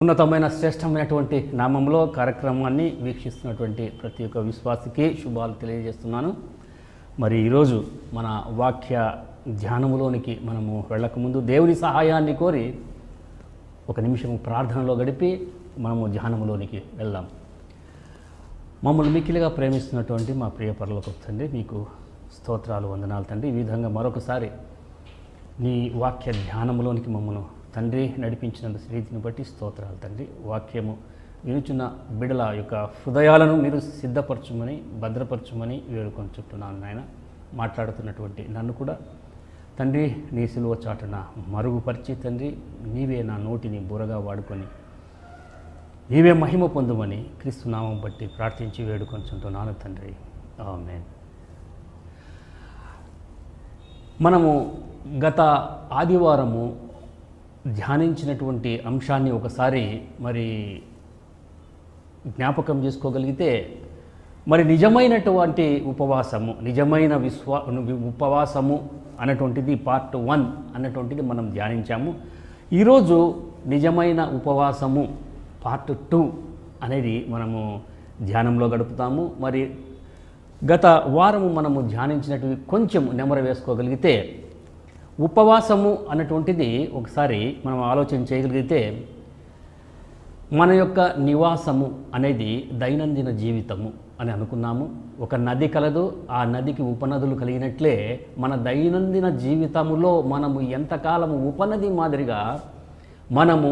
ఉన్నతమైన శ్రేష్టమైనటువంటి నామంలో కార్యక్రమాన్ని వీక్షిస్తున్నటువంటి ప్రతి ఒక్క విశ్వాసికి శుభాలు తెలియజేస్తున్నాను. మరి ఈరోజు మన వాక్య ధ్యానములోనికి మనము వెళ్ళకముందు దేవుని సహాయాన్ని కోరి ఒక నిమిషం ప్రార్థనలో గడిపి మనము ధ్యానములోనికి వెళ్దాం. మమ్మల్ని మిక్కిలిగా ప్రేమిస్తున్నటువంటి మా ప్రియ పరలోకపు తండ్రి, మీకు స్తోత్రాలు, వందనాలు తండ్రి. ఈ విధంగా మరొకసారి నీ వాక్య ధ్యానములోనికి మమ్మల్ని తండ్రి నడిపించిన రీతిని బట్టి స్తోత్రాలు తండ్రి. వాక్యము వినుచున్న బిడల యొక్క హృదయాలను మీరు సిద్ధపరచుమని, భద్రపరచుమని వేడుకొంచుతున్నాను నాయన. మాట్లాడుతున్నటువంటి నన్ను కూడా తండ్రి నీ సిలువ చాటున మరుగుపరిచి తండ్రి నీవే నా నోటిని బురగా వాడుకొని నీవే మహిమ పొందుమని క్రీస్తు నామం బట్టి ప్రార్థించి వేడుకొంచుంటున్నాను తండ్రి. ఆమేన్. మనము గత ఆదివారము ధ్యానించినటువంటి అంశాన్ని ఒకసారి మరి జ్ఞాపకం చేసుకోగలిగితే, మరి నిజమైనటువంటి ఉపవాసము, నిజమైన ఉపవాసము అన్నటువంటిది పార్ట్ 1 అన్నటువంటిది మనం ధ్యానించాము. ఈరోజు నిజమైన ఉపవాసము పార్ట్ 2 అనేది మనము ధ్యానంలో గడుపుతాము. మరి గత వారము మనము ధ్యానించినటువంటి కొంచెం నెమరు వేసుకోగలిగితే, ఉపవాసము అన్నటువంటిది ఒకసారి మనం ఆలోచన చేయగలిగితే, మన యొక్క నివాసము అనేది దైనందిన జీవితము అని అనుకున్నాము. ఒక నది కలదు, ఆ నదికి ఉపనదులు కలిగినట్లే మన దైనందిన జీవితములో మనము ఎంతకాలము ఉపనది మాదిరిగా మనము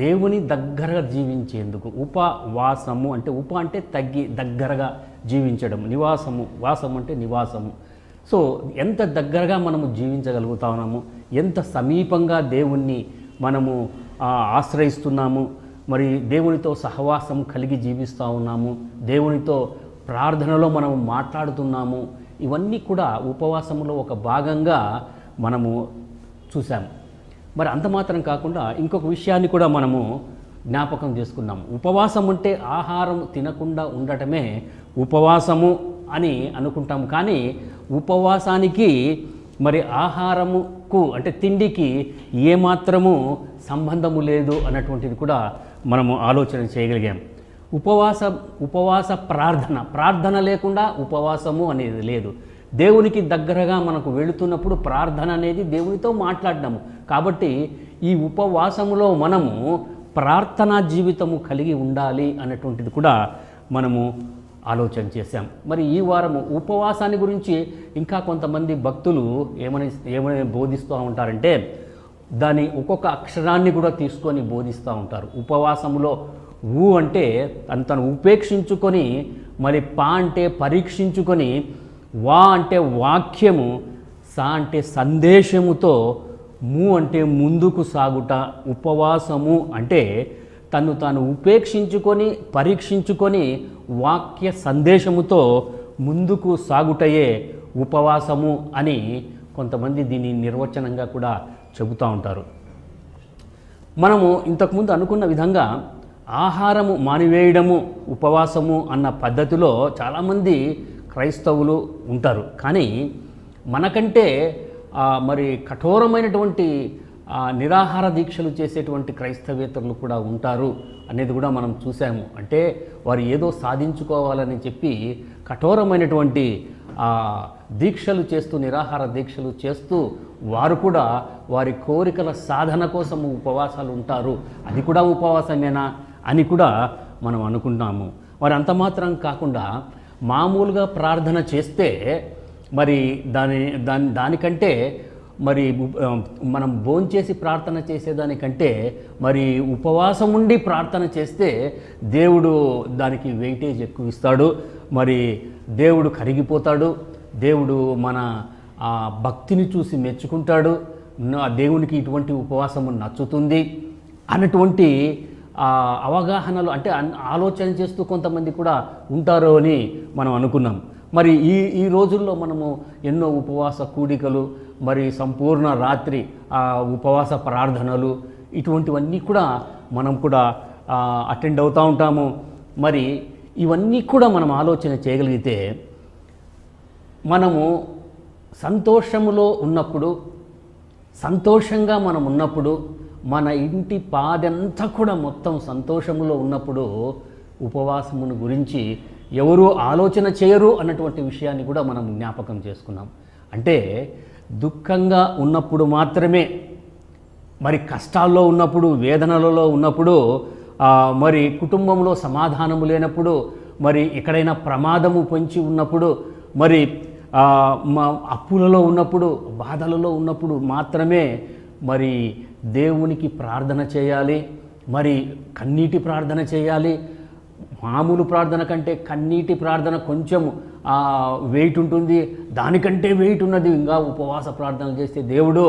దేవుని దగ్గరగా జీవించేందుకు ఉపవాసము అంటే అంటే తగ్గి దగ్గరగా జీవించడం, నివాసము, వాసము అంటే నివాసము. సో ఎంత దగ్గరగా మనము జీవించగలుగుతా ఉన్నాము, ఎంత సమీపంగా దేవుణ్ణి మనము ఆశ్రయిస్తున్నాము, మరి దేవునితో సహవాసం కలిగి జీవిస్తూ ఉన్నాము, దేవునితో ప్రార్థనలో మనము మాట్లాడుతున్నాము. ఇవన్నీ కూడా ఉపవాసములో ఒక భాగంగా మనము చూసాము. మరి అంత మాత్రం కాకుండా ఇంకొక విషయాన్ని కూడా మనము జ్ఞాపకం చేసుకున్నాము. ఉపవాసం అంటే ఆహారం తినకుండా ఉండటమే ఉపవాసము అని అనుకుంటాము. కానీ ఉపవాసానికి మరి ఆహారముకు అంటే తిండికి ఏమాత్రము సంబంధము లేదు అన్నటువంటిది కూడా మనము ఆలోచన చేయగలిగాం. ఉపవాస ప్రార్థన లేకుండా ఉపవాసము అనేది లేదు. దేవునికి దగ్గరగా మనకు వెళుతున్నప్పుడు ప్రార్థన అనేది దేవునితో మాట్లాడినాము. కాబట్టి ఈ ఉపవాసములో మనము ప్రార్థనా జీవితము కలిగి ఉండాలి అన్నటువంటిది కూడా మనము ఆలోచన చేశాం. మరి ఈ వారము ఉపవాసాన్ని గురించి ఇంకా కొంతమంది భక్తులు ఏమని బోధిస్తూ ఉంటారంటే, దాని ఒక్కొక్క అక్షరాన్ని కూడా తీసుకొని బోధిస్తూ ఉంటారు. ఉపవాసములో ఊ అంటే తను ఉపేక్షించుకొని, మరి పా అంటే పరీక్షించుకొని, వా అంటే వాక్యము, సా అంటే సందేశముతో, ము అంటే ముందుకు సాగుట. ఉపవాసము అంటే తాను ఉపేక్షించుకొని పరీక్షించుకొని వాక్య సందేశముతో ముందుకు సాగుటయే ఉపవాసము అని కొంతమంది దీన్ని నిర్వచనంగా కూడా చెబుతూ ఉంటారు. మనము ఇంతకుముందు అనుకున్న విధంగా ఆహారము మానివేయడము ఉపవాసము అన్న పద్ధతిలో చాలామంది క్రైస్తవులు ఉంటారు. కానీ మనకంటే మరి కఠోరమైనటువంటి నిరాహార దీక్షలు చేసేటువంటి క్రైస్తవేతరులు కూడా ఉంటారు అనేది కూడా మనం చూసాము. అంటే వారు ఏదో సాధించుకోవాలని చెప్పి కఠోరమైనటువంటి దీక్షలు చేస్తూ, నిరాహార దీక్షలు చేస్తూ వారు కూడా వారి కోరికల సాధన కోసం ఉపవాసాలు ఉంటారు. అది కూడా ఉపవాసమేనా అని కూడా మనం అనుకుంటాము. మరి అంత మాత్రం కాకుండా మామూలుగా ప్రార్థన చేస్తే మరి దానికంటే మరి మనం భోంచేసి ప్రార్థన చేసేదానికంటే మరి ఉపవాసం ఉండి ప్రార్థన చేస్తే దేవుడు దానికి వెయిటేజ్ ఎక్కువ ఇస్తాడు. మరి దేవుడు కరిగిపోతాడు, దేవుడు మన భక్తిని చూసి మెచ్చుకుంటాడు, దేవునికి ఇటువంటి ఉపవాసము నచ్చుతుంది అన్నటువంటి అవగాహనలు అంటే ఆలోచన చేస్తూ కొంతమంది కూడా ఉంటారు అని మనం అనుకున్నాం. మరి ఈ రోజుల్లో మనము ఎన్నో ఉపవాస కూడికలు, మరి సంపూర్ణ రాత్రి ఉపవాస ప్రార్థనలు, ఇటువంటివన్నీ కూడా మనం కూడా అటెండ్ అవుతూ ఉంటాము. మరి ఇవన్నీ కూడా మనం ఆలోచన చేయగలిగితే, మనము సంతోషములో ఉన్నప్పుడు, సంతోషంగా మనం ఉన్నప్పుడు, మన ఇంటి పాదంతా కూడా మొత్తం సంతోషములో ఉన్నప్పుడు ఉపవాసమును గురించి ఎవరు ఆలోచన చేయరు అన్నటువంటి విషయాన్ని కూడా మనం జ్ఞాపకం చేసుకున్నాం. అంటే దుఃఖంగా ఉన్నప్పుడు మాత్రమే, మరి కష్టాల్లో ఉన్నప్పుడు, వేదనలలో ఉన్నప్పుడు, మరి కుటుంబంలో సమాధానము లేనప్పుడు, మరి ఎక్కడైనా ప్రమాదము పొంచి ఉన్నప్పుడు, మరి అప్పులలో ఉన్నప్పుడు, బాధలలో ఉన్నప్పుడు మాత్రమే మరి దేవునికి ప్రార్థన చేయాలి. మరి కన్నీటి ప్రార్థన చేయాలి. మామూలు ప్రార్థన కంటే కన్నీటి ప్రార్థన కొంచెం వెయిట్ ఉంటుంది, దానికంటే వెయిట్ ఉన్నది ఇంకా ఉపవాస ప్రార్థనలు చేస్తే దేవుడు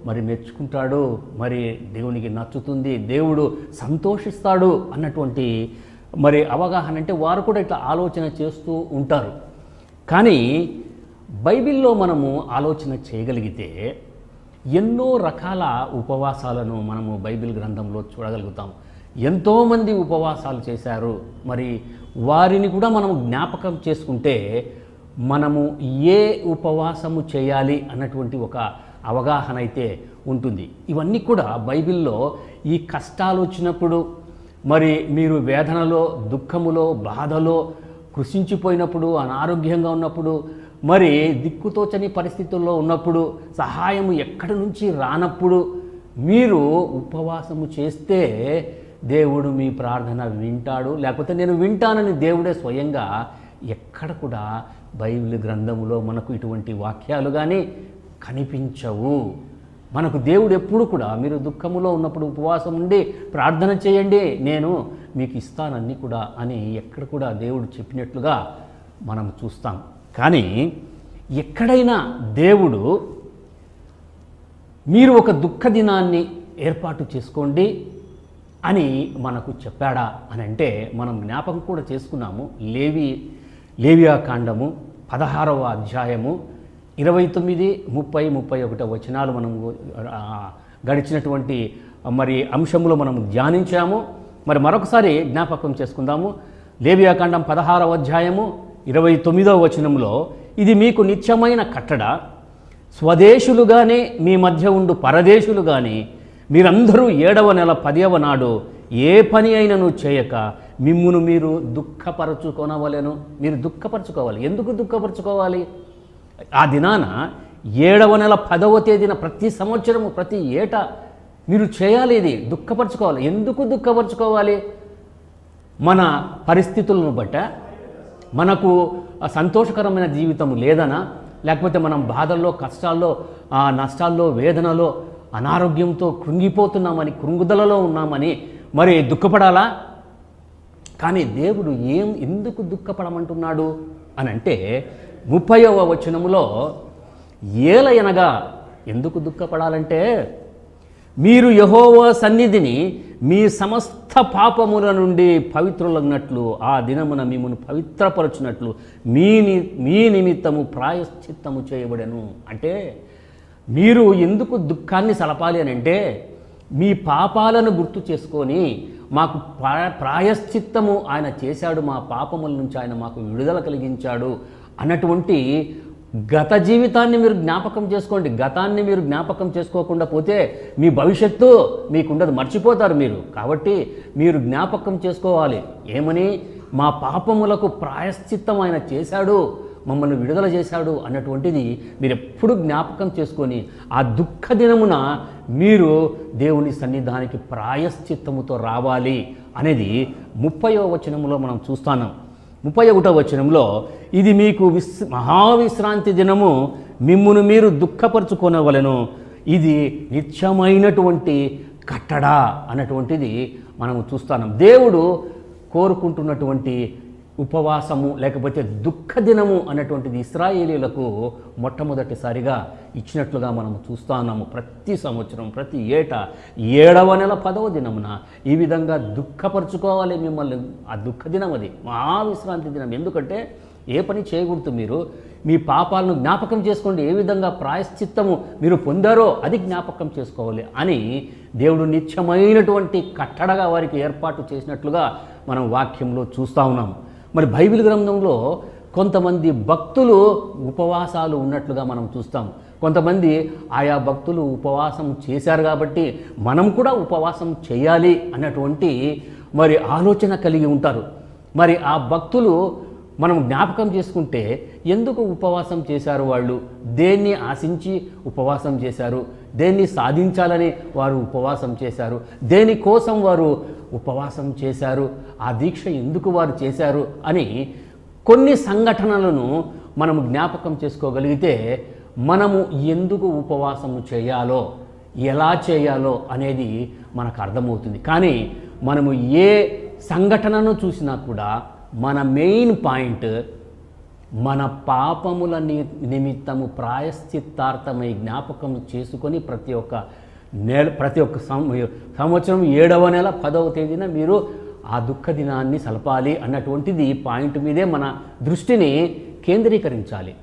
మరి మెచ్చుకుంటాడు, మరి దేవునికి నచ్చుతుంది, దేవుడు సంతోషిస్తాడు అన్నటువంటి మరి అవగాహన. అంటే వారు కూడా ఇట్లా ఆలోచన చేస్తూ ఉంటారు. కానీ బైబిల్లో మనము ఆలోచన చేయగలిగితే ఎన్నో రకాల ఉపవాసాలను మనము బైబిల్ గ్రంథంలో చూడగలుగుతాం. ఎంతోమంది ఉపవాసాలు చేశారు. మరి వారిని కూడా మనము జ్ఞాపకం చేసుకుంటే మనము ఏ ఉపవాసము చేయాలి అన్నటువంటి ఒక అవగాహన అయితే ఉంటుంది. ఇవన్నీ కూడా బైబిల్లో ఈ కష్టాలు వచ్చినప్పుడు, మరి మీరు వేదనలో, దుఃఖములో, బాధలో కృషించిపోయినప్పుడు, అనారోగ్యంగా ఉన్నప్పుడు, మరి దిక్కుతోచని పరిస్థితుల్లో ఉన్నప్పుడు, సహాయము ఎక్కడి నుంచి రానప్పుడు మీరు ఉపవాసము చేస్తే దేవుడు మీ ప్రార్థన వింటాడు. లేకపోతే నేను వింటానని దేవుడే స్వయంగా ఎక్కడ కూడా బైబిల్ గ్రంథములో మనకు ఇటువంటి వాక్యాలు కానీ కనిపించవు. మనకు దేవుడు ఎప్పుడు కూడా మీరు దుఃఖములో ఉన్నప్పుడు ఉపవాసం ఉండి ప్రార్థన చేయండి, నేను మీకు ఇస్తానన్నీ కూడా అని ఎక్కడ కూడా దేవుడు చెప్పినట్లుగా మనం చూస్తాం. కానీ ఎక్కడైనా దేవుడు మీరు ఒక దుఃఖ దినాన్ని ఏర్పాటు చేసుకోండి అని మనకు చెప్పాడా అని అంటే మనం జ్ఞాపకం కూడా చేసుకున్నాము. లేవియా కాండము 16వ అధ్యాయము 29, 30, 31 వచనాలు మనము గడిచినటువంటి మరి అంశములో మనము ధ్యానించాము. మరి మరొకసారి జ్ఞాపకం చేసుకుందాము. లేవియా కాండం 16వ అధ్యాయము 29వ వచనంలో, ఇది మీకు నిత్యమైన కట్టడ, స్వదేశులుగానే మీ మధ్య ఉండు పరదేశులు కానీ మీరందరూ 7వ నెల 10వ నాడు ఏ పని అయినను చేయక మిమ్మును మీరు దుఃఖపరచుకొనవలెను. మీరు దుఃఖపరచుకోవాలి. ఎందుకు దుఃఖపరచుకోవాలి? ఆ దినాన 7వ నెల 10వ తేదీన ప్రతి సంవత్సరము, ప్రతి ఏటా మీరు చేయాలి. ఇది దుఃఖపరచుకోవాలి. ఎందుకు దుఃఖపరచుకోవాలి? మన పరిస్థితులను బట్ట, మనకు సంతోషకరమైన జీవితం లేదనా, లేకపోతే మనం బాధల్లో, కష్టాల్లో, నష్టాల్లో, వేదనలో, అనారోగ్యంతో కృంగిపోతున్నామని, కృంగుదలలో ఉన్నామని మరి దుఃఖపడాలా? కానీ దేవుడు ఎందుకు దుఃఖపడమంటున్నాడు అని అంటే 30వ వచనములో, ఏలయనగా ఎందుకు దుఃఖపడాలంటే, మీరు యెహోవా సన్నిధిని మీ సమస్త పాపముల నుండి పవిత్రులగినట్లు, ఆ దినమున మిమ్మల్ని పవిత్రపరచునట్లు మీ నిమిత్తము ప్రాయశ్చిత్తము చేయబడెను. అంటే మీరు ఎందుకు దుఃఖాన్ని సలపాలి అని అంటే, మీ పాపాలను గుర్తు చేసుకొని మాకు ప్రాయశ్చిత్తము ఆయన చేశాడు, మా పాపముల నుంచి ఆయన మాకు విడుదల కలిగించాడు అన్నటువంటి గత జీవితాన్ని మీరు జ్ఞాపకం చేసుకోండి. గతాన్ని మీరు జ్ఞాపకం చేసుకోకుండా పోతే మీ భవిష్యత్తు మీకుండదు, మర్చిపోతారు మీరు. కాబట్టి మీరు జ్ఞాపకం చేసుకోవాలి. ఏమని? మా పాపములకు ప్రాయశ్చిత్తం ఆయన చేశాడు, మమ్మల్ని విడుదల చేశాడు అన్నటువంటిది మీరు ఎప్పుడు జ్ఞాపకం చేసుకొని ఆ దుఃఖ దినమున మీరు దేవుని సన్నిధానికి ప్రాయశ్చిత్తముతో రావాలి అనేది 30వ వచనంలో మనం చూస్తున్నాం. 31వ వచనంలో, ఇది మీకు మహావిశ్రాంతి దినము, మిమ్మును మీరు దుఃఖపరచుకొనవలెను, ఇది నిత్యమైనటువంటి కట్టడ అన్నటువంటిది మనము చూస్తున్నాం. దేవుడు కోరుకుంటున్నటువంటి ఉపవాసము లేకపోతే దుఃఖ దినము అన్నటువంటిది ఇశ్రాయేలీయులకు మొట్టమొదటిసారిగా ఇచ్చినట్లుగా మనం చూస్తూ ఉన్నాము. ప్రతి సంవత్సరం, ప్రతి ఏటా 7వ నెల 10వ దినమున ఈ విధంగా దుఃఖపరచుకోవాలి మిమ్మల్ని. ఆ దుఃఖ దినం అది మహావిశ్రాంతి దినం. ఎందుకంటే ఏ పని చేయకూడదు, మీరు మీ పాపాలను జ్ఞాపకం చేసుకోండి, ఏ విధంగా ప్రాయశ్చిత్తము మీరు పొందారో అది జ్ఞాపకం చేసుకోవాలి అని దేవుడు నిత్యమైనటువంటి కట్టడగా వారికి ఏర్పాటు చేసినట్లుగా మనం వాక్యంలో చూస్తూ ఉన్నాం. మరి బైబిల్ గ్రంథంలో కొంతమంది భక్తులు ఉపవాసాలు ఉన్నట్లుగా మనం చూస్తాం. కొంతమంది ఆయా భక్తులు ఉపవాసం చేశారు కాబట్టి మనం కూడా ఉపవాసం చేయాలి అన్నటువంటి మరి ఆలోచన కలిగి ఉంటారు. మరి ఆ భక్తులు మనం జ్ఞాపకం చేసుకుంటే ఎందుకు ఉపవాసం చేశారు, వాళ్ళు దేన్ని ఆశించి ఉపవాసం చేశారు, దేన్ని సాధించాలని వారు ఉపవాసం చేశారు, దేనికోసం వారు ఉపవాసం చేశారు, ఆ దీక్ష ఎందుకు వారు చేశారు అని కొన్ని సంఘటనలను మనము జ్ఞాపకం చేసుకోగలిగితే మనము ఎందుకు ఉపవాసము చేయాలో, ఎలా చేయాలో అనేది మనకు అర్థమవుతుంది. కానీ మనము ఏ సంఘటనను చూసినా కూడా మన మెయిన్ పాయింట్ మన పాపముల నిమిత్తము ప్రాయశ్చిత్తార్థమై జ్ఞాపకం చేసుకొని ప్రతి ఒక్క సంవత్సరం 7వ నెల 10వ తేదీన మీరు ఆ దుఃఖ దినాన్ని సలపాలి అన్నటువంటిది పాయింట్ మీదే మన దృష్టిని కేంద్రీకరించాలి.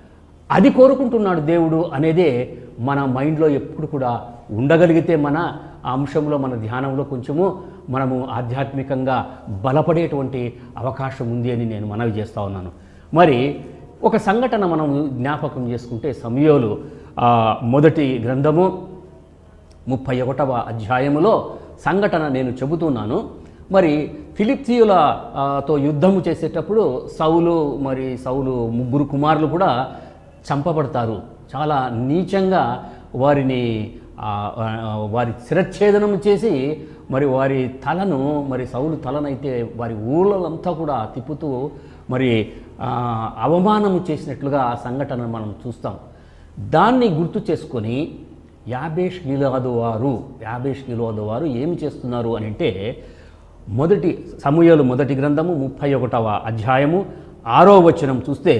అది కోరుకుంటున్నాడు దేవుడు అనేదే మన మైండ్లో ఎప్పుడు కూడా ఉండగలిగితే మన అంశంలో, మన ధ్యానంలో కొంచెము మనము ఆధ్యాత్మికంగా బలపడేటువంటి అవకాశం ఉంది అని నేను మనవి చేస్తూ ఉన్నాను. మరి ఒక సంఘటన మనం జ్ఞాపకం చేసుకుంటే సమూయేలు మొదటి గ్రంథము 31వ అధ్యాయములో సంఘటన నేను చెబుతున్నాను. మరి ఫిలిష్తీయులతో యుద్ధము చేసేటప్పుడు సౌలు 3 కుమారులు కూడా చంపబడతారు. చాలా నీచంగా వారి శిరచ్ఛేదనం చేసి మరి వారి తలను, సౌలు తలనైతే వారి ఊళ్ళంతా కూడా తిప్పుతూ మరి అవమానము చేసినట్లుగా ఆ సంఘటన మనం చూస్తాం. దాన్ని గుర్తు చేసుకొని యాబేష్ గిలాదు వారు ఏమి చేస్తున్నారు అని అంటే, సమూయేలు మొదటి గ్రంథము 31వ అధ్యాయము 6వ వచనం చూస్తే,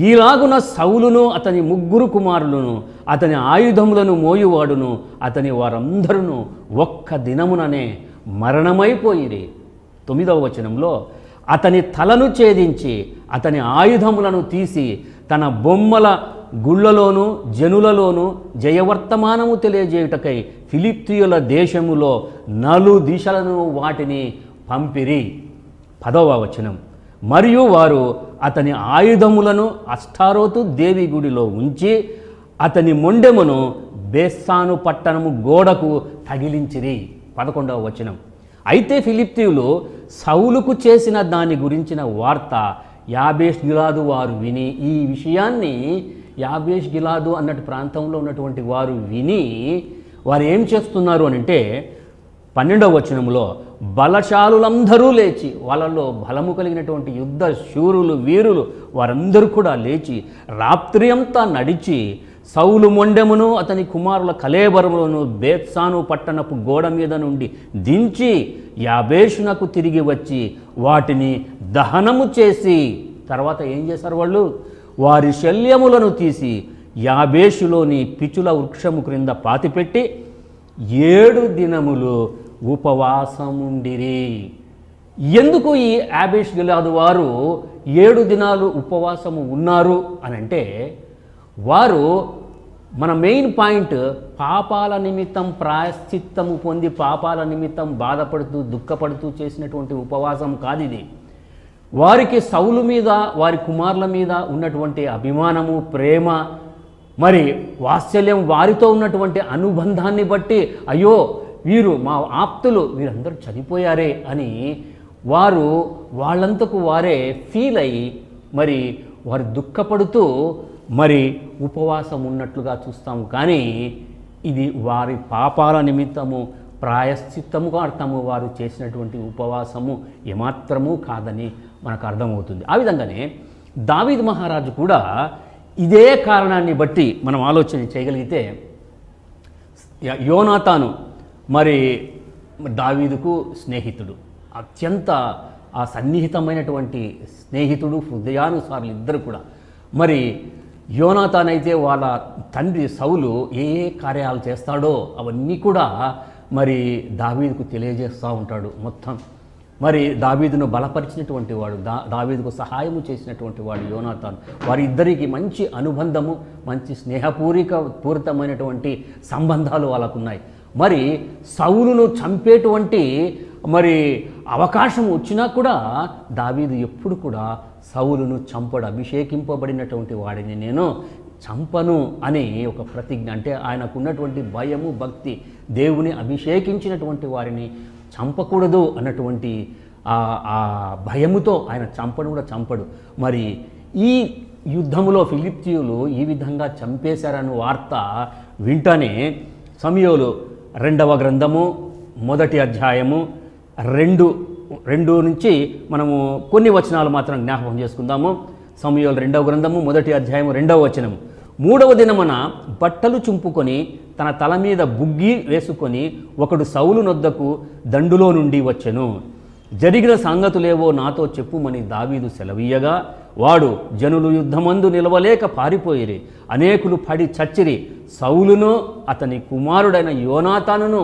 ఈలాగున సౌలును అతని 3 కుమారులను అతని ఆయుధములను మోయువాడును అతని వారందరూ ఒక్క దినముననే మరణమైపోయిరి. 9వ వచనంలో, అతని తలను ఛేదించి అతని ఆయుధములను తీసి తన బొమ్మల గుళ్ళలోను జనులలోను జయవర్తమానము తెలియజేయుటకై ఫిలిష్తీయుల దేశములో 4 దిశలను వాటిని పంపిరి. 10వ వచనం, మరియు వారు అతని ఆయుధములను అష్టారోతు దేవి గుడిలో ఉంచి అతని మొండెమును బేస్సాను పట్టణము గోడకు తగిలించిరి. 11వ వచనం, అయితే ఫిలిష్తీయులు సౌలుకు చేసిన దాని గురించిన వార్త యాబేష్ గిలాదు వారు విని, ఈ విషయాన్ని యాబేష్ గిలాదు అన్నట్టు ప్రాంతంలో ఉన్నటువంటి వారు విని వారు ఏం చేస్తున్నారు అని అంటే 12వ వచనంలో, బలశాలులందరూ లేచి, వాళ్ళల్లో బలము కలిగినటువంటి యుద్ధ శూరులు వీరులు వారందరూ కూడా లేచి రాత్రి అంతా నడిచి సౌలు మొండెమును అతని కుమారుల కళేబరములను బేత్సాను పట్టణపు గోడ మీద నుండి దించి యాబేషునకు తిరిగి వచ్చి వాటిని దహనము చేసి, తర్వాత ఏం చేశారు వాళ్ళు, వారి శల్యములను తీసి యాబేషులోని పిచుల వృక్షము క్రింద పాతిపెట్టి 7 దినములు ఉపవాసముండిరి. ఎందుకు ఈ యాబేష్ గిలాదు వారు 7 దినాలు ఉపవాసము ఉన్నారు అని అంటే, వారు మన మెయిన్ పాయింట్ పాపాల నిమిత్తం ప్రాయశ్చిత్తము పొంది పాపాల నిమిత్తం బాధపడుతూ దుఃఖపడుతూ చేసినటువంటి ఉపవాసం కాదు ఇది. వారికి సౌలు మీద వారి కుమారుల మీద ఉన్నటువంటి అభిమానము, ప్రేమ, మరి వాత్సల్యం, వారితో ఉన్నటువంటి అనుబంధాన్ని బట్టి అయ్యో వీరు మా ఆప్తులు, వీరందరూ చనిపోయారే అని వారు వాళ్ళంతకు వారే ఫీల్ అయ్యి మరి వారు దుఃఖపడుతూ మరి ఉపవాసం ఉన్నట్లుగా చూస్తాము. కానీ ఇది వారి పాపాల నిమిత్తము ప్రాయశ్చిత్తముగా అర్థము వారు చేసినటువంటి ఉపవాసము ఏమాత్రము కాదని మనకు అర్థమవుతుంది. ఆ విధంగానే దావీదు మహారాజు కూడా ఇదే కారణాన్ని బట్టి మనం ఆలోచన చేయగలిగితే, యోనాతాను మరి దావీదుకు స్నేహితుడు, అత్యంత సన్నిహితమైనటువంటి స్నేహితుడు, హృదయానుసారులు ఇద్దరు కూడా. మరి యోనాతాన్ అయితే వాళ్ళ తండ్రి సౌలు ఏ కార్యాలు చేస్తాడో అవన్నీ కూడా మరి దావీదుకు తెలియజేస్తూ ఉంటాడు మొత్తం. మరి దావీదును బలపరిచినటువంటి వాడు, దావీదుకు సహాయము చేసినటువంటి వాడు యోనాతాన్. వారిద్దరికి మంచి అనుబంధము, మంచి పూరితమైనటువంటి సంబంధాలు వాళ్ళకున్నాయి. మరి సౌలును చంపేటువంటి మరి అవకాశం వచ్చినా కూడా దావీదు ఎప్పుడు కూడా సౌలును చంపడు. అభిషేకింపబడినటువంటి వాడిని నేను చంపను అని ఒక ప్రతిజ్ఞ. అంటే ఆయనకున్నటువంటి భయము, భక్తి, దేవుని అభిషేకించినటువంటి వారిని చంపకూడదు అన్నటువంటి ఆ భయముతో ఆయన చంపను కూడా చంపడు. మరి ఈ యుద్ధములో ఫిలిష్తీయులు ఈ విధంగా చంపేశారన్న వార్త వింటనే సమూయేలు 2వ గ్రంథము 1వ అధ్యాయము 2 నుంచి మనము కొన్ని వచనాలు మాత్రం జ్ఞాపకం చేసుకుందాము. సమూయేలు 2వ గ్రంథము 1వ అధ్యాయము 2వ వచనము. 3వ దినమున బట్టలు చుంపుకొని తన తల మీద బుగ్గి వేసుకొని ఒకడు సౌలు నొద్దకు దండులో నుండి వచ్చెను. జరిగిన సంగతులేవో నాతో చెప్పుమని దావీదు సెలవీయగా వాడు, జనులు యుద్ధమందు నిలవలేక పారిపోయిరి, అనేకులు పడి చచ్చిరి, సౌలును అతని కుమారుడైన యోనాతానును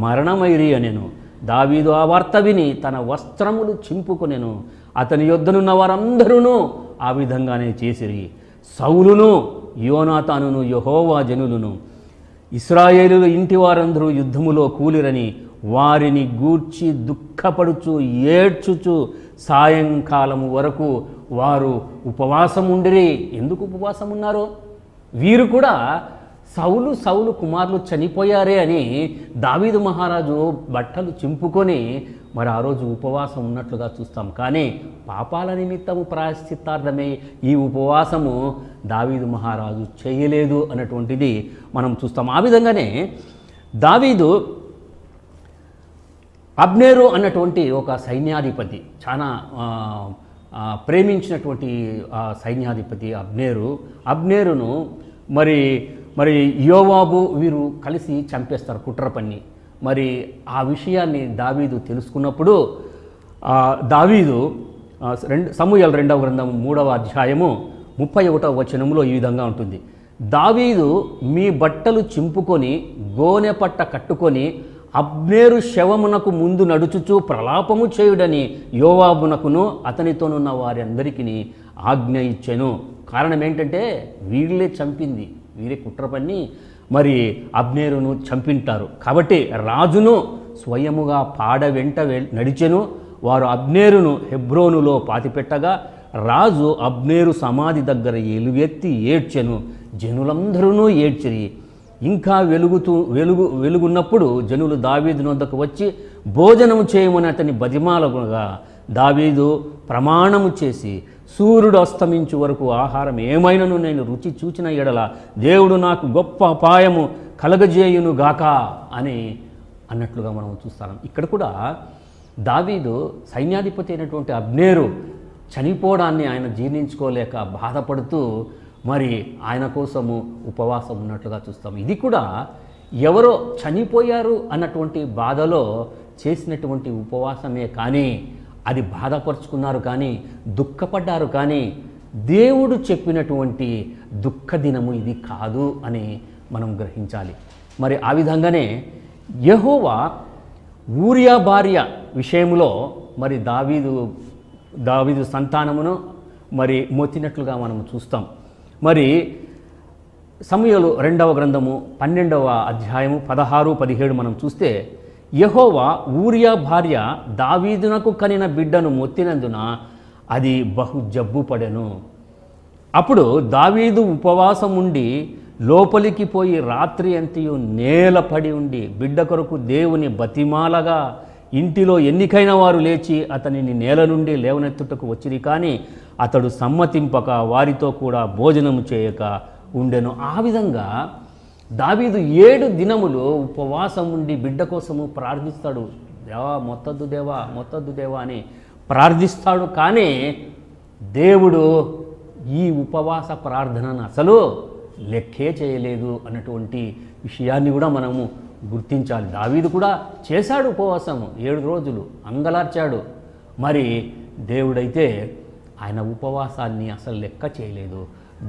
మరణమైరి అనెను. దావీదు ఆ వార్త విని తన వస్త్రములు చింపుకొనెను. అతని యొద్దనున్న వారందరూ ఆ విధంగానే చేసిరి. సౌలును యోనాతానును యెహోవా జనులను ఇశ్రాయేలుల ఇంటి వారందరూ యుద్ధములో కూలిరని వారిని గూర్చి దుఃఖపడుచు ఏడ్చుచు సాయంకాలము వరకు వారు ఉపవాసం ఉండిరి. ఎందుకు ఉపవాసం ఉన్నారు? వీరు కూడా సౌలు కుమారులు చనిపోయారే అని దావీదు మహారాజు బట్టలు చింపుకొని మరి ఆ రోజు ఉపవాసం ఉన్నట్లుగా చూస్తాం. కానీ పాపాల నిమిత్తము ప్రాయశ్చిత్తార్థమే ఈ ఉపవాసము దావీదు మహారాజు చేయలేదు అన్నటువంటిది మనం చూస్తాం. ఆ విధంగానే దావీదు అబ్నేరు అన్నటువంటి ఒక సైన్యాధిపతి, చాలా ప్రేమించినటువంటి సైన్యాధిపతి అబ్నేరును మరి యోవాబు వీరు కలిసి చంపేస్తారు కుట్ర పన్ని. మరి ఆ విషయాన్ని దావీదు తెలుసుకున్నప్పుడు దావీదు సమూయేలు 2వ గ్రంథం 3వ అధ్యాయము 31వ వచనంలో ఈ విధంగా ఉంటుంది. దావీదు మీ బట్టలు చింపుకొని గోనె పట్ట కట్టుకొని అబ్నేరు శవమునకు ముందు నడుచుచూ ప్రలాపము చేయుడని యోవాబునకును అతనితోనున్న వారి అందరికీ ఆజ్ఞ ఇచ్చెను. కారణం ఏంటంటే వీళ్ళే చంపింది, వీరే కుట్ర పన్ని మరి అబ్నేరును చంపింటారు. కాబట్టి రాజును స్వయముగా పాడ వెంట నడిచెను. వారు అబ్నేరును హెబ్రోనులో పాతిపెట్టగా రాజు అబ్నేరు సమాధి దగ్గర ఎలుగెత్తి ఏడ్చెను. జనులందరూ ఏడ్చిరి. ఇంకా వెలుగున్నప్పుడు జనులు దావీదు నొద్దకు వచ్చి భోజనము చేయమని అతని బతిమాలగా దావీదు ప్రమాణము చేసి, సూర్యుడు అస్తమించు వరకు ఆహారం ఏమైనను నేను రుచి చూచిన ఎడల దేవుడు నాకు గొప్ప అపాయము కలగజేయును గాక అని అన్నట్లుగా మనం చూస్తాం. ఇక్కడ కూడా దావీదు సైన్యాధిపతి అయినటువంటి అబ్నేరు చనిపోవడాన్ని ఆయన జీర్ణించుకోలేక బాధపడుతూ మరి ఆయన కోసము ఉపవాసం ఉన్నట్లుగా చూస్తాం. ఇది కూడా ఎవరో చనిపోయారు అన్నటువంటి బాధలో చేసినటువంటి ఉపవాసమే కానీ అది బాధపరుచుకున్నారు కానీ దుఃఖపడ్డారు కానీ దేవుడు చెప్పినటువంటి దుఃఖ దినము ఇది కాదు అని మనం గ్రహించాలి. మరి ఆ విధంగానే యెహోవా ఊరియా భార్య విషయంలో మరి దావీదు సంతానమును మరి మోతినట్లుగా మనం చూస్తాం. మరి సమూయేలు 2వ గ్రంథము 12వ అధ్యాయము 16-17 మనం చూస్తే యెహోవా ఊరియా భార్య దావీదునకు కనిన బిడ్డను మొత్తినందున అది బహు జబ్బుపడెను. అప్పుడు దావీదు ఉపవాసం ఉండి లోపలికి పోయి రాత్రి అంతయు నేలపడి ఉండి బిడ్డ కొరకు దేవుని బతిమాలగా ఇంటిలో ఎన్నికైన వారు లేచి అతనిని నేల నుండి లేవనెత్తుటకు వచ్చిరి. కానీ అతడు సమ్మతింపక వారితో కూడా భోజనము చేయక ఉండెను. ఆ విధంగా దావీదు 7 దినములు ఉపవాసం ఉండి బిడ్డ కోసము ప్రార్థిస్తాడు. దేవా మొత్తద్దు దేవా అని ప్రార్థిస్తాడు. కానీ దేవుడు ఈ ఉపవాస ప్రార్థనను అసలు లెక్కే చేయలేదు అన్నటువంటి విషయాన్ని కూడా మనము గుర్తించాలి. దావీదు కూడా చేశాడు ఉపవాసము 7 రోజులు, అంగలార్చాడు. మరి దేవుడైతే ఆయన ఉపవాసాన్ని అసలు లెక్క చేయలేదు.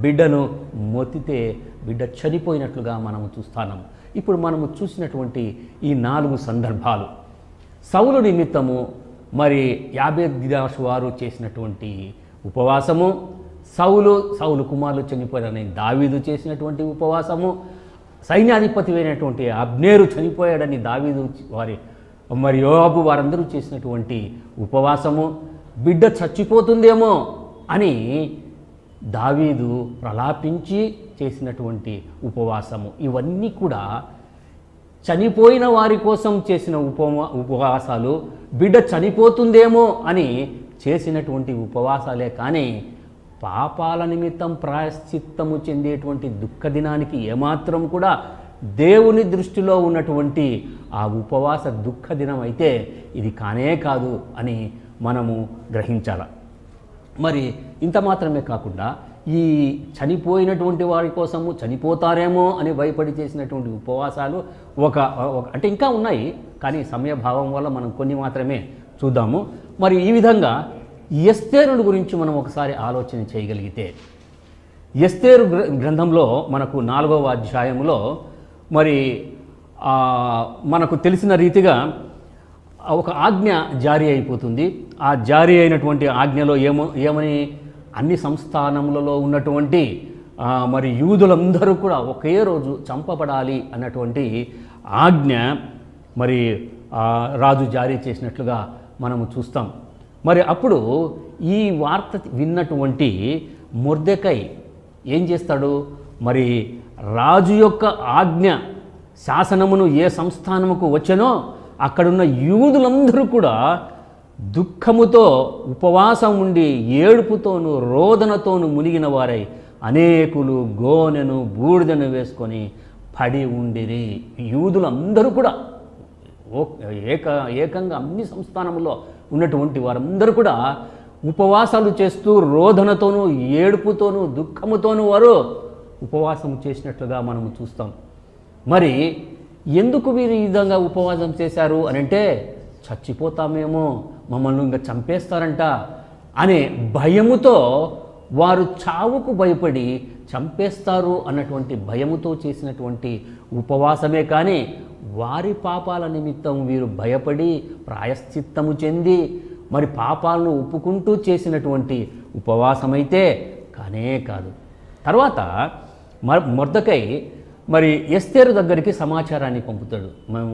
బిడ్డను మొత్తితే బిడ్డ చనిపోయినట్లుగా మనము చూస్తున్నాం. ఇప్పుడు మనము చూసినటువంటి ఈ 4 సందర్భాలు సౌలు నిమిత్తము మరి యాబేద్గిలాషు వారు చేసినటువంటి ఉపవాసము, సౌలు కుమారులు చనిపోయారని దావీదు చేసినటువంటి ఉపవాసము, సైన్యాధిపతి అయినటువంటి అబ్నేరు చనిపోయాడని దావీదు మరి యోవాబు వారందరూ చేసినటువంటి ఉపవాసము, బిడ్డ చచ్చిపోతుందేమో అని దావీదు ప్రలాపించి చేసినటువంటి ఉపవాసము, ఇవన్నీ కూడా చనిపోయిన వారి కోసం చేసిన ఉపవాసాలు, బిడ్డ చనిపోతుందేమో అని చేసినటువంటి ఉపవాసాలే కానీ పాపాల నిమిత్తం ప్రాయశ్చిత్తము చెందేటువంటి దుఃఖ దినానికి ఏమాత్రం కూడా దేవుని దృష్టిలో ఉన్నటువంటి ఆ ఉపవాస దుఃఖ దినం అయితే ఇది కానే కాదు అని మనము గ్రహించాలి. మరి ఇంత మాత్రమే కాకుండా ఈ చనిపోయినటువంటి వారి కోసము, చనిపోతారేమో అని భయపడి చేసినటువంటి ఉపవాసాలు అంటే ఇంకా ఉన్నాయి, కానీ సమయభావం వల్ల మనం కొన్ని మాత్రమే చూద్దాము. మరి ఈ విధంగా ఎస్తేరుని గురించి మనం ఒకసారి ఆలోచన చేయగలిగితే, ఎస్తేరు గ్రంథంలో మనకు 4వ అధ్యాయంలో మరి మనకు తెలిసిన రీతిగా ఒక ఆజ్ఞ జారీ అయిపోతుంది. ఆ జారీ అయినటువంటి ఆజ్ఞలో ఏమని అన్ని సంస్థానములలో ఉన్నటువంటి మరి యూదులందరూ కూడా ఒకే రోజు చంపబడాలి అన్నటువంటి ఆజ్ఞ మరి రాజు జారీ చేసినట్లుగా మనము చూస్తాం. మరి అప్పుడు ఈ వార్త విన్నటువంటి మొర్దెకై ఏం చేస్తాడు? మరి రాజు యొక్క ఆజ్ఞ శాసనమును ఏ సంస్థానముకు వచ్చనో అక్కడున్న యూదులందరూ కూడా దుఃఖముతో ఉపవాసం ఉండి ఏడుపుతోనూ రోదనతోనూ మునిగిన వారై అనేకులు గోనెను బూడిదను వేసుకొని పడి ఉండిరి. యూదులందరూ కూడా ఏకంగా అన్ని సంస్థానంలో ఉన్నటువంటి వారందరూ కూడా ఉపవాసాలు చేస్తూ రోదనతోనూ ఏడుపుతోనూ దుఃఖముతోనూ వారు ఉపవాసం చేసినట్లుగా మనము చూస్తాం. మరి ఎందుకు వీరు ఈ విధంగా ఉపవాసం చేశారు అని అంటే, చచ్చిపోతామేమో, మమ్మల్ని ఇంకా చంపేస్తారంట అనే భయముతో, వారు చావుకు భయపడి చంపేస్తారు అన్నటువంటి భయముతో చేసినటువంటి ఉపవాసమే కానీ వారి పాపాల నిమిత్తం వీరు భయపడి ప్రాయశ్చిత్తము చెంది మరి పాపాలను ఒప్పుకుంటూ చేసినటువంటి ఉపవాసమైతే కానే కాదు. తర్వాత మొర్దెకై మరి ఎస్తేరు దగ్గరికి సమాచారాన్ని పంపుతాడు.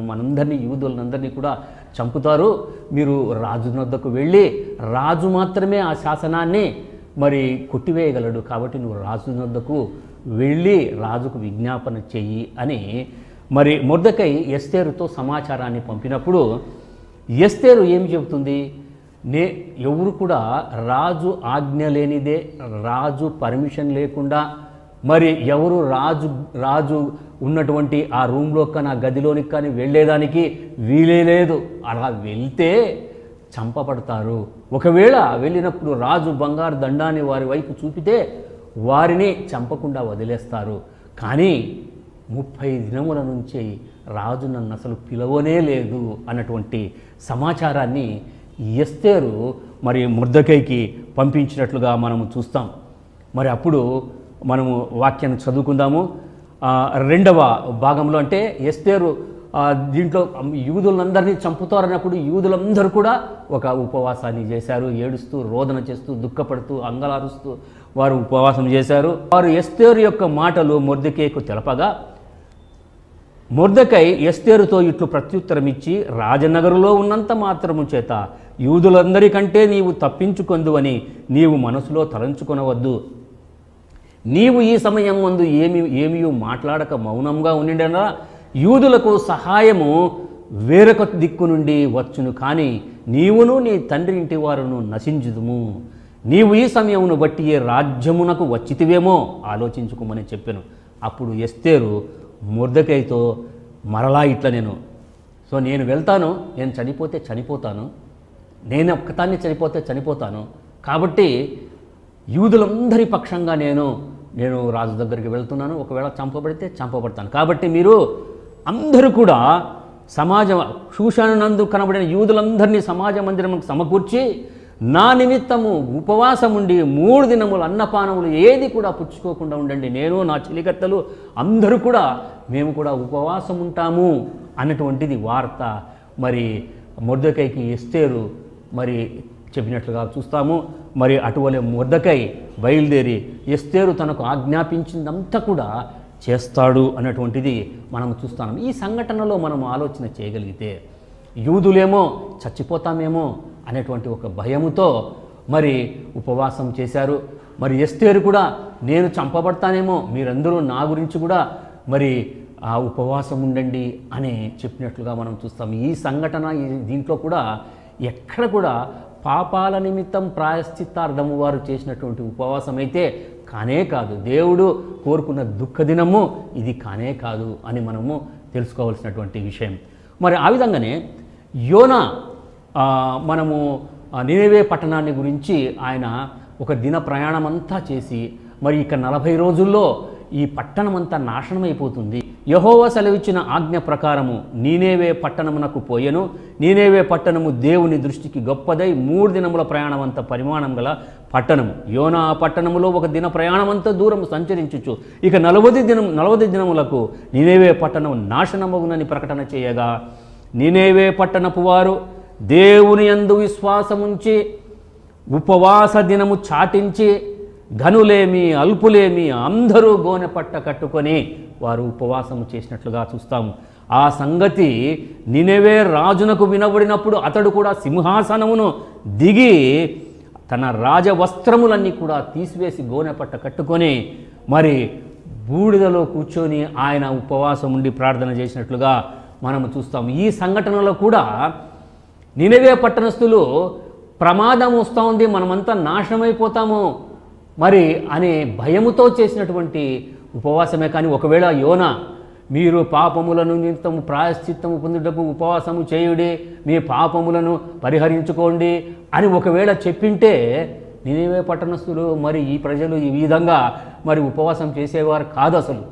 మనందరినీ, యూదులందరినీ కూడా చంపుతారు, మీరు రాజు వద్దకు వెళ్ళి, రాజు మాత్రమే ఆ శాసనాన్ని మరి కొట్టివేయగలడు, కాబట్టి నువ్వు రాజు వద్దకు వెళ్ళి రాజుకు విజ్ఞాపన చెయ్యి అని మరి మొర్దెకై ఎస్తేరుతో సమాచారాన్ని పంపినప్పుడు ఎస్తేరు ఏమి చెబుతుంది? ఎవరు కూడా రాజు ఆజ్ఞ లేనిదే, రాజు పర్మిషన్ లేకుండా మరి ఎవరు రాజు ఉన్నటువంటి ఆ రూమ్లో కానీ, ఆ గదిలోనికి కానీ వెళ్ళేదానికి వీలే లేదు. అలా వెళ్తే చంపబడతారు. ఒకవేళ వెళ్ళినప్పుడు రాజు బంగారు దండాన్ని వారి వైపు చూపితే వారిని చంపకుండా వదిలేస్తారు. కానీ 30 దినముల నుంచి రాజు నన్ను అసలు పిలవనే లేదు అన్నటువంటి సమాచారాన్ని ఎస్తేరు మరి మొర్దెకైకి పంపించినట్లుగా మనము చూస్తాం. మరి అప్పుడు మనము వాక్యాన్ని చదువుకుందాము. 2వ భాగంలో అంటే ఎస్తేరు దీంట్లో యూదులందరినీ చంపుతారన్నప్పుడు యూదులందరూ కూడా ఒక ఉపవాసాన్ని చేశారు. ఏడుస్తూ, రోదన చేస్తూ, దుఃఖపడుతూ, అంగలారుస్తూ వారు ఉపవాసం చేశారు. వారు ఎస్తేరు యొక్క మాటలు మొర్దెకైకు తెలపగా మొర్దెకై ఎస్తేరుతో ఇట్లు ప్రత్యుత్తరం ఇచ్చి, రాజనగరులో ఉన్నంత మాత్రము చేత యూదులందరికంటే నీవు తప్పించుకొందువని నీవు మనసులో తలంచుకొనవద్దు. నీవు ఈ సమయం ముందు ఏమీ మాట్లాడక మౌనంగా ఉండినా యూదులకు సహాయము వేరొక దిక్కు నుండి వచ్చును, కానీ నీవును నీ తండ్రి ఇంటి వారును నశించుదుము. నీవు ఈ సమయమును బట్టి ఏ రాజ్యమునకు వచ్చితివేమో ఆలోచించుకోమని చెప్పాను. అప్పుడు ఎస్తేరు మొర్దెకైతో మరలా ఇట్లా నేను వెళ్తాను, నేను చనిపోతే చనిపోతాను, నేను ఒక్కతాన్ని చనిపోతే చనిపోతాను, కాబట్టి యూదులందరి పక్షంగా నేను రాజు దగ్గరికి వెళ్తున్నాను, ఒకవేళ చంపబడితే చంపబడతాను, కాబట్టి మీరు అందరూ కూడా షూషానునందు కనబడిన యూదులందరినీ సమాజ మందిరముకు సమకూర్చి నా నిమిత్తము ఉపవాసం ఉండి 3 దినములు అన్నపానములు ఏది కూడా పుచ్చుకోకుండా ఉండండి. నేను, నా చెలికత్తలు అందరూ కూడా మేము కూడా ఉపవాసం ఉంటాము అన్నటువంటిది వార్త మరి మొర్దెకైకి ఎస్తేరు మరి చెప్పినట్లుగా చూస్తాము. మరి అటువలే మొర్దెకై బయలుదేరి ఎస్తేరు తనకు ఆజ్ఞాపించిందంతా కూడా చేస్తాడు అన్నటువంటిది మనం చూస్తాం. ఈ సంఘటనలో మనం ఆలోచన చేయగలిగితే యూదులేమో చచ్చిపోతామేమో అనేటువంటి ఒక భయముతో మరి ఉపవాసం చేశారు. మరి ఎస్తేరు కూడా నేను చంపబడతానేమో, మీరందరూ నా గురించి కూడా మరి ఆ ఉపవాసం ఉండండి అని చెప్పినట్లుగా మనం చూస్తాం. ఈ సంఘటన దీంట్లో కూడా ఎక్కడ కూడా పాపాల నిమిత్తం ప్రాయశ్చిత్తార్థము వారు చేసినటువంటి ఉపవాసం అయితే కానే కాదు. దేవుడు కోరుకున్న దుఃఖ దినము ఇది కానే కాదు అని మనము తెలుసుకోవాల్సినటువంటి విషయం. మరి ఆ విధంగానే యోనా మనము నినెవే పట్టణాన్ని గురించి ఆయన ఒక దిన ప్రయాణం అంతా చేసి మరి ఇక 40 రోజుల్లో ఈ పట్టణం అంతా నాశనమైపోతుంది. యెహోవా సెలవిచ్చిన ఆజ్ఞ ప్రకారము నీనేవే పట్టణమునకు పోయెను. నీనేవే పట్టణము దేవుని దృష్టికి గొప్పదై 3 దినముల ప్రయాణం అంత పరిమాణం గల పట్టణము. యోనా ఆ పట్టణములో ఒక దిన ప్రయాణం అంతా దూరం సంచరించుచు ఇక 40 దినములకు నీనేవే పట్టణం నాశనమగునని ప్రకటన చేయగా, నీనేవే పట్టణపు వారు దేవుని యందు విశ్వాసముంచి ఉపవాస దినము చాటించి ఘనులేమి అల్పులేమి అందరూ గోనె పట్ట కట్టుకొని వారు ఉపవాసము చేసినట్లుగా చూస్తాము. ఆ సంగతి నినెవే రాజునకు వినబడినప్పుడు అతడు కూడా సింహాసనమును దిగి తన రాజవస్త్రములన్నీ కూడా తీసివేసి గోనె పట్ట కట్టుకొని మరి బూడిదలో కూర్చొని ఆయన ఉపవాసం ఉండి ప్రార్థన చేసినట్లుగా మనము చూస్తాము. ఈ సంఘటనలో కూడా నినెవే పట్టణస్థులు ప్రమాదం వస్తూ ఉంది, మనమంతా నాశనమైపోతాము మరి అనే భయముతో చేసినటువంటి ఉపవాసమే. కానీ ఒకవేళ యోనా మీరు పాపములను నిమిత్తము ప్రాయశ్చిత్తము పొందుటకు ఉపవాసము చేయుడి, మీ పాపములను పరిహరించుకోండి అని ఒకవేళ చెప్పింటే నినెవే పట్టణస్థులు మరి ఈ ప్రజలు ఈ విధంగా మరి ఉపవాసం చేసేవారు కాదు అసలు.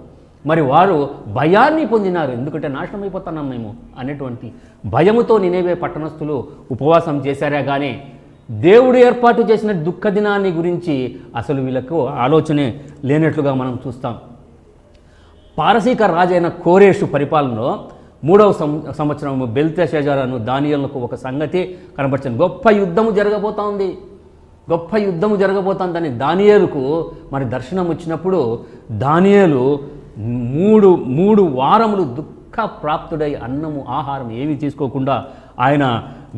మరి వారు భయాన్ని పొందినారు, ఎందుకంటే నాశనం అయిపోతున్నాం మేము అనేటువంటి భయముతో నినెవే పట్టణస్థులు ఉపవాసం చేశారే కానీ దేవుడు ఏర్పాటు చేసిన దుఃఖ దినాన్ని గురించి అసలు వీళ్ళకు ఆలోచనే లేనట్లుగా మనం చూస్తాం. పారసీక రాజైన కోరేషు పరిపాలనలో 3వ సంవత్సరం బెల్తెషాజరు దానియేలుకు ఒక సంగతి కనబరిచింది. గొప్ప యుద్ధము జరగబోతోందని దానియేలుకు మరి దర్శనం వచ్చినప్పుడు దానియేలు మూడు వారములు దుఃఖ ప్రాప్తుడై అన్నము ఆహారం ఏమీ తీసుకోకుండా ఆయన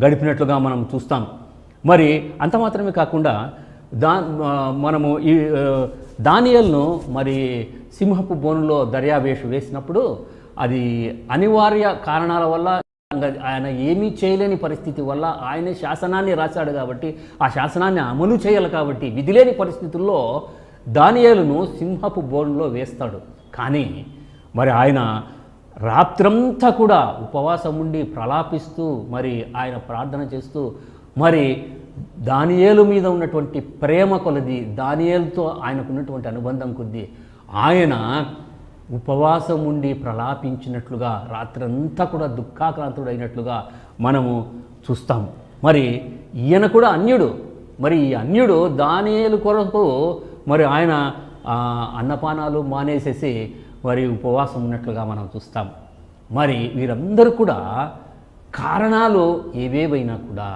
గడిపినట్లుగా మనం చూస్తాం. మరి అంత మాత్రమే కాకుండా మనము ఈ దానియేలును మరి సింహపు బోనులో దర్యావేషు వేసినప్పుడు అది అనివార్య కారణాల వల్ల ఆయన ఏమీ చేయలేని పరిస్థితి వల్ల ఆయనే శాసనాన్ని రాశాడు కాబట్టి ఆ శాసనాన్ని అమలు చేయాలి కాబట్టి విధి లేని పరిస్థితుల్లో దానియేలును సింహపు బోనులో వేస్తాడు. కానీ మరి ఆయన రాత్రంతా కూడా ఉపవాసం ఉండి ప్రలాపిస్తూ మరి ఆయన ప్రార్థన చేస్తూ మరి దానియేలు మీద ఉన్నటువంటి ప్రేమ కొలది, దానియేలుతో ఆయనకున్నటువంటి అనుబంధం కొద్దీ ఆయన ఉపవాసం ఉండి ప్రలాపించినట్లుగా రాత్రంతా కూడా దుఃఖాక్రాంతుడైనట్లుగా మనము చూస్తాం. మరి ఈయన కూడా అన్యుడు. మరి ఈ అన్యుడు దానియేలు కొరకు మరి ఆయన అన్నపానాలు మానేసేసి మరి ఉపవాసం ఉన్నట్లుగా మనం చూస్తాం. మరి వీరందరూ కూడా కారణాలు ఏవేవైనా కూడా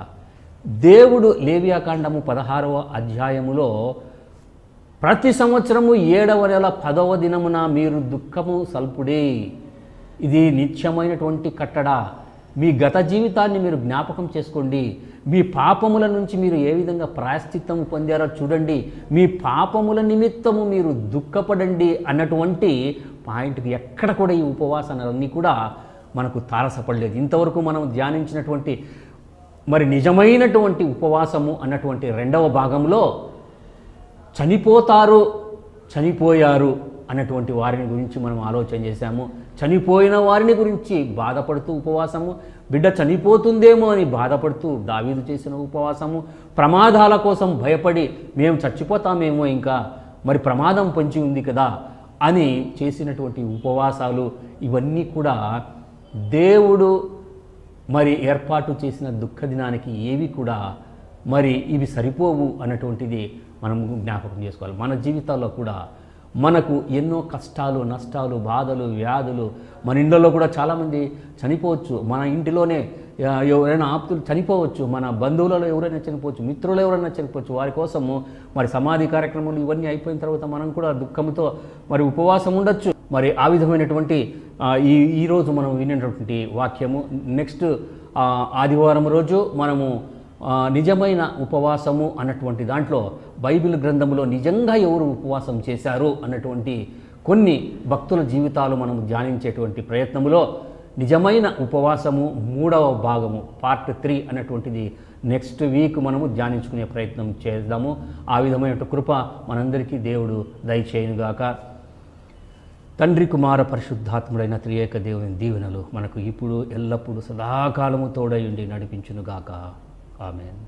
దేవుడు లేవియాకాండము 16వ అధ్యాయములో ప్రతి సంవత్సరము 7వ నెల 10వ దినమున మీరు దుఃఖము సల్పుడే, ఇది నిత్యమైనటువంటి కట్టడ, మీ గత జీవితాన్ని మీరు జ్ఞాపకం చేసుకోండి, మీ పాపముల నుంచి మీరు ఏ విధంగా ప్రాయశ్చిత్తము పొందారో చూడండి, మీ పాపముల నిమిత్తము మీరు దుఃఖపడండి అన్నటువంటి పాయింట్కి ఎక్కడ కూడా ఈ ఉపవాసాలన్నీ కూడా మనకు తారసపడలేదు. ఇంతవరకు మనం ధ్యానించినటువంటి మరి నిజమైనటువంటి ఉపవాసము అన్నటువంటి 2వ భాగంలో చనిపోయారు అన్నటువంటి వారిని గురించి మనం ఆలోచన చేశాము. చనిపోయిన వారిని గురించి బాధపడుతూ ఉపవాసము, బిడ్డ చనిపోతుందేమో అని బాధపడుతూ దావీదు చేసిన ఉపవాసము, ప్రమాదాల కోసం భయపడి మేము చచ్చిపోతామేమో ఇంకా మరి ప్రమాదం పొంచి ఉంది కదా అని చేసినటువంటి ఉపవాసాలు ఇవన్నీ కూడా దేవుడు మరి ఏర్పాటు చేసిన దుఃఖ దినానికి ఏవి కూడా మరి ఇవి సరిపోవు అన్నటువంటిది మనం జ్ఞాపకం చేసుకోవాలి. మన జీవితాల్లో కూడా మనకు ఎన్నో కష్టాలు, నష్టాలు, బాధలు, వ్యాధులు, మన ఇంట్లో కూడా చాలామంది చనిపోవచ్చు, మన ఇంటిలోనే ఎవరైనా ఆప్తులు చనిపోవచ్చు, మన బంధువులలో ఎవరైనా చనిపోవచ్చు, మిత్రులు ఎవరైనా చనిపోవచ్చు. వారి కోసము మరి సమాధి కార్యక్రమాలు ఇవన్నీ అయిపోయిన తర్వాత మనం కూడా దుఃఖంతో మరి ఉపవాసం ఉండొచ్చు. మరి ఆ విధమైనటువంటి ఈరోజు మనం వినేటువంటి వాక్యము నెక్స్ట్ ఆదివారం రోజు మనము నిజమైన ఉపవాసము అన్నటువంటి దాంట్లో బైబిల్ గ్రంథంలో నిజంగా ఎవరు ఉపవాసం చేశారు అన్నటువంటి కొన్ని భక్తుల జీవితాలు మనం ధ్యానించేటువంటి ప్రయత్నంలో నిజమైన ఉపవాసము 3వ భాగము పార్ట్ 3 అన్నటువంటిది నెక్స్ట్ వీక్ మనము ధ్యానించుకునే ప్రయత్నం చేద్దాము. ఆ విధమైన కృప మనందరికీ దేవుడు దయచేయునుగాక. తండ్రి కుమార పరిశుద్ధాత్ముడైన త్రియేక దేవుని దీవెనలు మనకు ఇప్పుడు ఎల్లప్పుడూ సదాకాలము తోడై ఉండి నడిపించునుగాక. ఆమేన్.